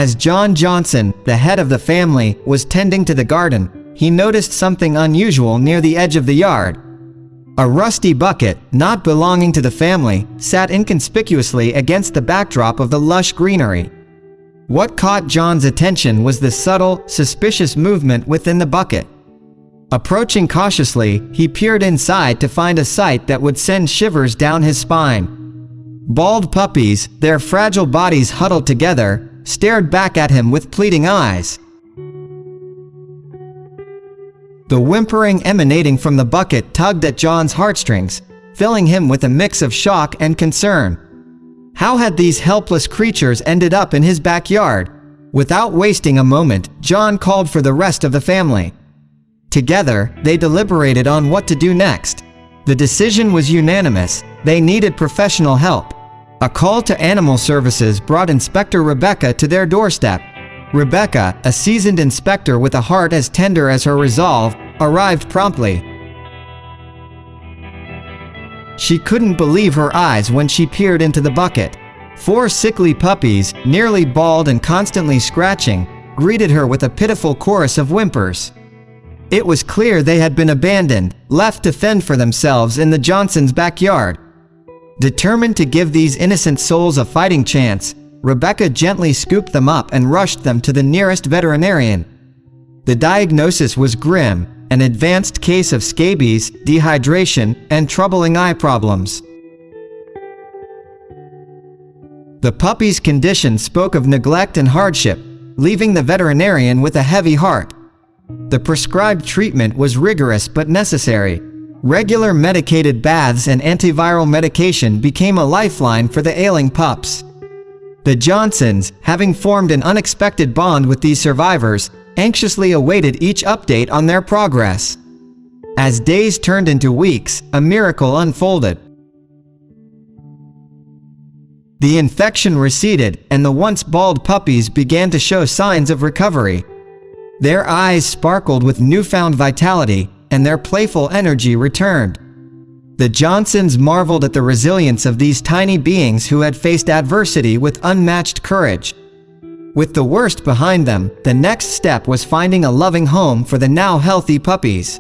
As John Johnson, the head of the family, was tending to the garden, he noticed something unusual near the edge of the yard. A rusty bucket, not belonging to the family, sat inconspicuously against the backdrop of the lush greenery. What caught John's attention was the subtle, suspicious movement within the bucket. Approaching cautiously, he peered inside to find a sight that would send shivers down his spine. Bald puppies, their fragile bodies huddled together, stared back at him with pleading eyes. The whimpering emanating from the bucket tugged at John's heartstrings, filling him with a mix of shock and concern. How had these helpless creatures ended up in his backyard? Without wasting a moment, John called for the rest of the family. Together, they deliberated on what to do next. The decision was unanimous: they needed professional help. A call to animal services brought Inspector Rebecca to their doorstep. Rebecca, a seasoned inspector with a heart as tender as her resolve, arrived promptly. She couldn't believe her eyes when she peered into the bucket. 4 sickly puppies, nearly bald and constantly scratching, greeted her with a pitiful chorus of whimpers. It was clear they had been abandoned, left to fend for themselves in the Johnsons' backyard. Determined to give these innocent souls a fighting chance, Rebecca gently scooped them up and rushed them to the nearest veterinarian. The diagnosis was grim: an advanced case of scabies, dehydration, and troubling eye problems. The puppy's condition spoke of neglect and hardship, leaving the veterinarian with a heavy heart. The prescribed treatment was rigorous but necessary. Regular medicated baths and antiviral medication became a lifeline for the ailing pups. The Johnsons, having formed an unexpected bond with these survivors, anxiously awaited each update on their progress. As days turned into weeks, a miracle unfolded. The infection receded, and the once bald puppies began to show signs of recovery. Their eyes sparkled with newfound vitality, and their playful energy returned. The Johnsons marveled at the resilience of these tiny beings who had faced adversity with unmatched courage. With the worst behind them, the next step was finding a loving home for the now healthy puppies.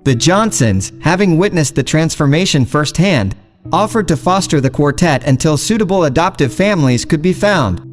The Johnsons, having witnessed the transformation firsthand, offered to foster the quartet until suitable adoptive families could be found.